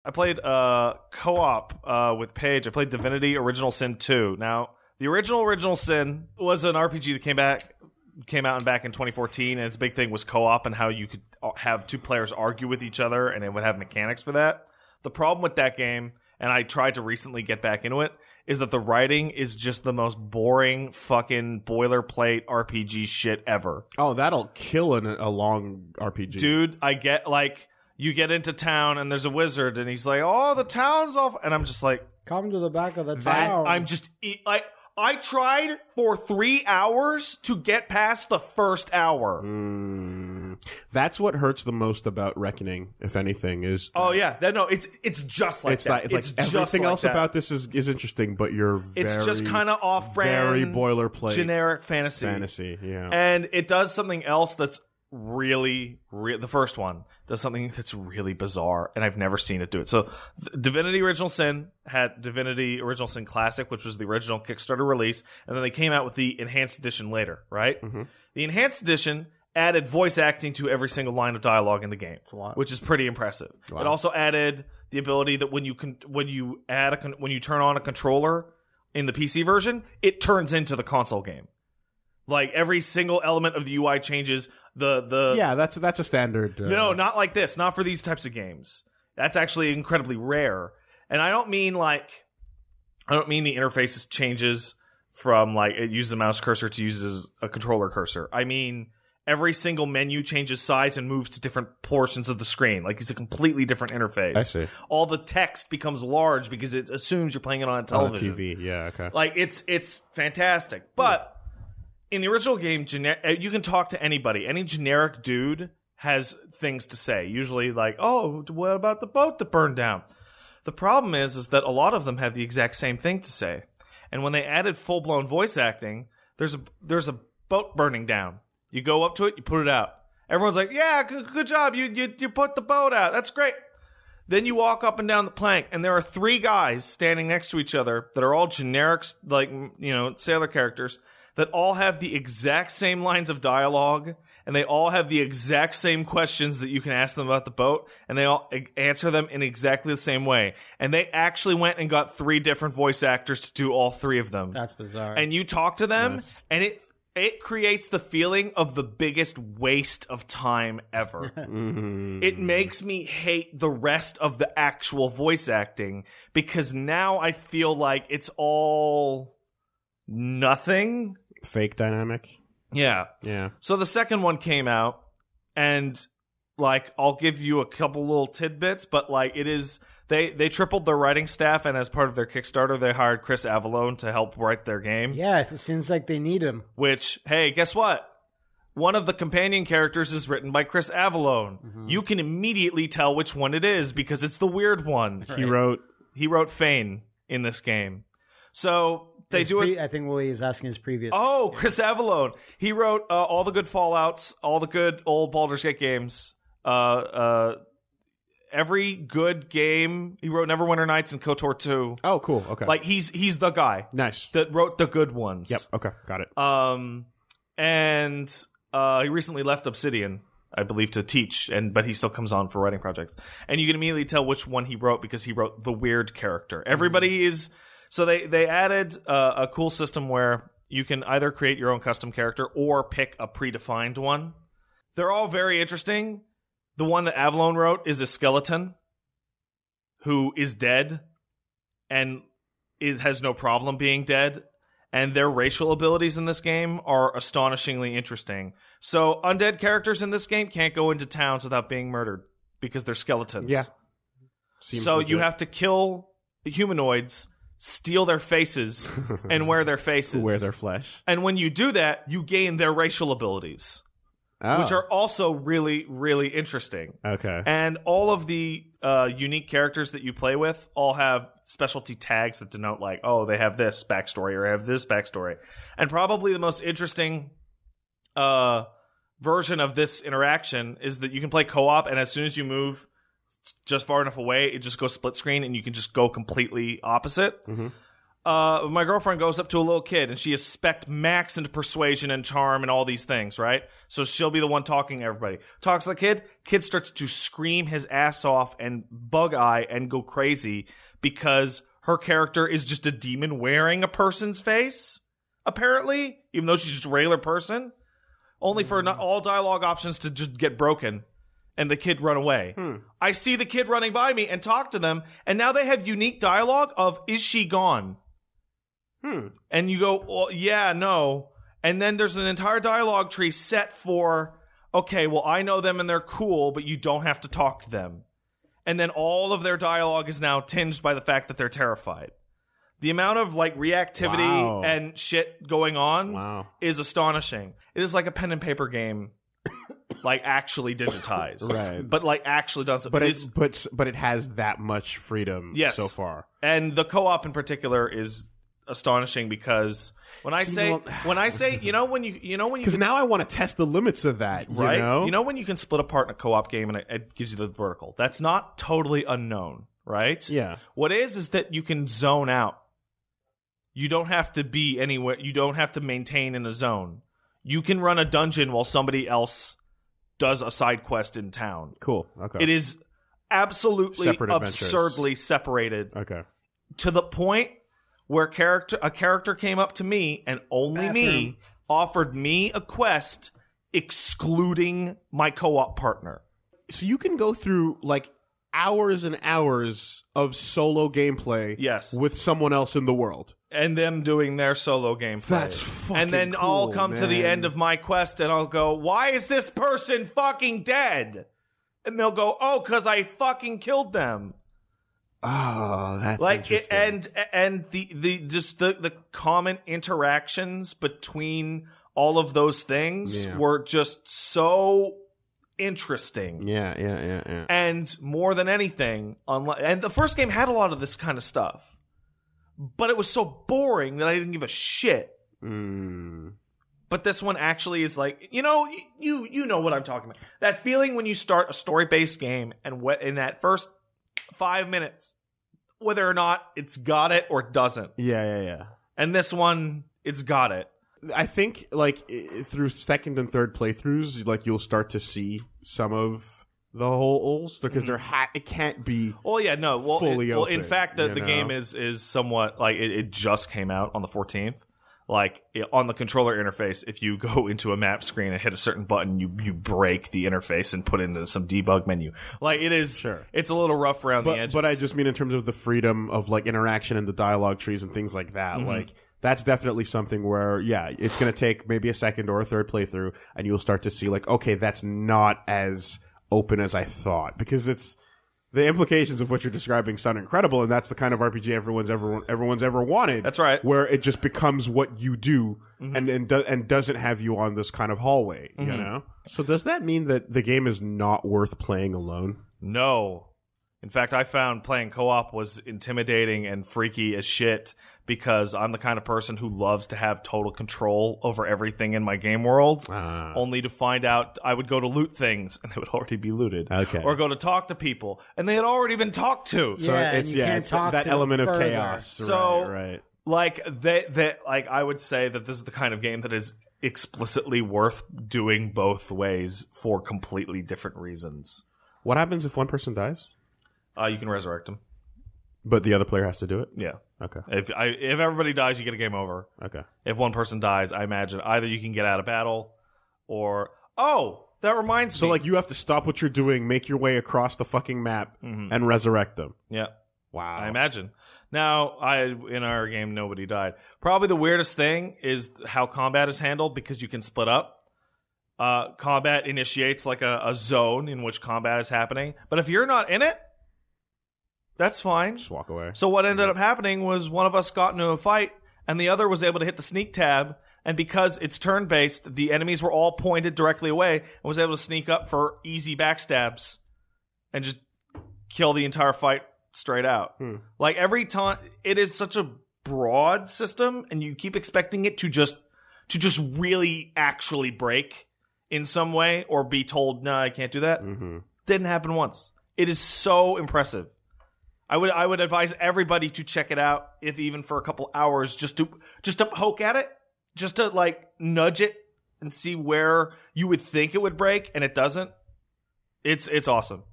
I played co-op with Paige. I played Divinity Original Sin 2. Now, the Original Sin was an RPG that came out back in 2014, and its big thing was co-op and how you could have two players argue with each other, and it would have mechanics for that. The problem with that game, and I tried to recently get back into it, is that the writing is just the most boring fucking boilerplate RPG shit ever. Oh, that'll kill in a long RPG. Dude, I get, like, you get into town and there's a wizard and he's like, oh, the town's off. And I'm just like... Come to the back of the town. I'm just... like, I tried for 3 hours to get past the first hour. That's what hurts the most about Reckoning, if anything, is... Oh, yeah. No, it's just like that. It's just everything like else that. about this is interesting, but you're It's just kind of off-brand... Very boilerplate. Generic fantasy. Yeah. And it does something else that's really the first one does something that's really bizarre, and I've never seen it do it. So Divinity Original Sin had Divinity Original Sin Classic, which was the original Kickstarter release, and then they came out with the Enhanced Edition later, right? Mm-hmm. The Enhanced Edition added voice acting to every single line of dialogue in the game, which is pretty impressive. Wow. It also added the ability that when you turn on a controller in the PC version, it turns into the console game. Like, every single element of the UI changes. Yeah, that's a standard. No, not like this. Not for these types of games. That's actually incredibly rare. And I don't mean the interface changes from, like, it uses a mouse cursor to uses a controller cursor. I mean, every single menu changes size and moves to different portions of the screen. Like, it's a completely different interface. I see. All the text becomes large because it assumes you're playing it on a television. On a TV, yeah, okay. Like, it's fantastic. But... in the original game, you can talk to anybody. Any generic dude has things to say. Usually like, oh, what about the boat that burned down? The problem is that a lot of them have the exact same thing to say. And when they added full-blown voice acting, there's a boat burning down. You go up to it, you put it out. Everyone's like, yeah, good job. You put the boat out. That's great. Then you walk up and down the plank, and there are 3 guys standing next to each other that are all generics, like, sailor characters, that all have the exact same lines of dialogue, and they all have the exact same questions that you can ask them about the boat, and they all answer them in exactly the same way. And they actually went and got 3 different voice actors to do all 3 of them. That's bizarre. And you talk to them, and it creates the feeling of the biggest waste of time ever. It makes me hate the rest of the actual voice acting, because now I feel like it's all nothing. Fake dynamic. Yeah. So the second one came out, and like, I'll give you a couple little tidbits, but like, it is they tripled their writing staff, and as part of their Kickstarter, they hired Chris Avallone to help write their game. Yeah, it seems like they need him. Which, hey, guess what? One of the companion characters is written by Chris Avallone. Mm-hmm. You can immediately tell which one it is because it's the weird one. Right. He wrote Fane in this game. So they do it. I think Willie is asking his previous. Oh, Chris Avallone. He wrote all the good Fallouts, all the good old Baldur's Gate games. Every good game. He wrote Neverwinter Nights and KOTOR 2. Oh, cool. Okay. Like, he's the guy. Nice. That wrote the good ones. Yep. Okay. Got it. And he recently left Obsidian, I believe, to teach, but he still comes on for writing projects. And you can immediately tell which one he wrote because he wrote the weird character. Everybody is... So they added a cool system where you can either create your own custom character or pick a predefined one. They're all very interesting. The one that Avallone wrote is a skeleton who is dead and it has no problem being dead. And their racial abilities in this game are astonishingly interesting. So undead characters in this game can't go into towns without being murdered because they're skeletons. Yeah. So legit. You have to kill humanoids, steal their faces, and wear their faces. Wear their flesh. And when you do that, you gain their racial abilities, which are also really, really interesting. Okay. And all of the unique characters that you play with all have specialty tags that denote, like, oh, they have this backstory or have this backstory. And probably the most interesting version of this interaction is that you can play co-op, and as soon as you move just far enough away, it just goes split screen, and you can just go completely opposite. Mm-hmm. my girlfriend goes up to a little kid and she is spec max into persuasion and charm and all these things, right? So she'll be the one talking to everybody. Talks to the kid starts to scream his ass off and bug eye and go crazy because her character is just a demon wearing a person's face, apparently, even though she's just a regular person, only for not all dialogue options to just get broken and the kid run away. I see the kid running by me and talk to them, and now they have unique dialogue of, is she gone? And you go, well, yeah, no. And then there's an entire dialogue tree set for, okay, well, I know them and they're cool, but you don't have to talk to them. And then all of their dialogue is now tinged by the fact that they're terrified. The amount of like reactivity and shit going on is astonishing. It is like a pen and paper game, like actually digitized, right? But like actually done something. But it has that much freedom so far. And the co-op in particular is astonishing because when I say because now I want to test the limits of that, right? You know when you can split apart in a co-op game and it gives you the vertical. That's not totally unknown, right? Yeah. What is that you can zone out. You don't have to be anywhere. You don't have to maintain in a zone. You can run a dungeon while somebody else does a side quest in town. Cool. Okay. It is absolutely absurdly separated. Okay. To the point where a character came up to me and only me offered me a quest excluding my co-op partner. So you can go through like hours and hours of solo gameplay with someone else in the world. And them doing their solo gameplay. That's fucking And then cool, I'll come to the end of my quest and I'll go, why is this person fucking dead? And they'll go, oh, because I fucking killed them. Oh, that's interesting. And the common interactions between all of those things were just so interesting. Yeah. And more than anything, and the first game had a lot of this kind of stuff, but it was so boring that I didn't give a shit. But this one actually is like, you know what I'm talking about. That feeling when you start a story-based game and in that first 5 minutes, whether or not it's got it or doesn't. Yeah. And this one, it's got it. I think like through second and third playthroughs, like you'll start to see some of the holes because it can't be. Well, yeah, no. Well, fully open, in fact, the game is somewhat like it just came out on the 14th. Like on the controller interface, if you go into a map screen and hit a certain button, you break the interface and put into some debug menu. Like it is, it's a little rough around the edges. But I just mean in terms of the freedom of like interaction and the dialogue trees and things like that. Like that's definitely something where it's going to take maybe a second or a third playthrough, and you'll start to see like, okay, that's not as open as I thought, because it's. The implications of what you're describing sound incredible, and that's the kind of RPG everyone's ever wanted. That's right. Where it just becomes what you do, and doesn't have you on this kind of hallway. You know. So does that mean that the game is not worth playing alone? No. In fact, I found playing co-op was intimidating and freaky as shit because I'm the kind of person who loves to have total control over everything in my game world, only to find out I would go to loot things and they would already be looted. Okay. Or go to talk to people and they had already been talked to. So it's that element of chaos. So, right. like, like I would say that this is the kind of game that is explicitly worth doing both ways for completely different reasons. What happens if one person dies? You can resurrect him. But the other player has to do it? Yeah. Okay. If everybody dies, you get a game over. Okay. If one person dies, I imagine either you can get out of battle or... Oh, that reminds me. So, like, you have to stop what you're doing, make your way across the fucking map, and resurrect them. Yeah. Wow. I imagine. Now, in our game, nobody died. Probably the weirdest thing is how combat is handled because you can split up. Combat initiates, like, a zone in which combat is happening. But if you're not in it, that's fine. Just walk away. So what ended up happening was one of us got into a fight, and the other was able to hit the sneak tab, and because it's turn-based, the enemies were all pointed directly away, and was able to sneak up for easy backstabs and just kill the entire fight straight out. Like, every time, it is such a broad system, and you keep expecting it to just really actually break in some way, or be told, no, I can't do that. Didn't happen once. It is so impressive. I would advise everybody to check it out, if even for a couple hours, just to poke at it, just to like nudge it and see where you would think it would break and it doesn't. It's awesome.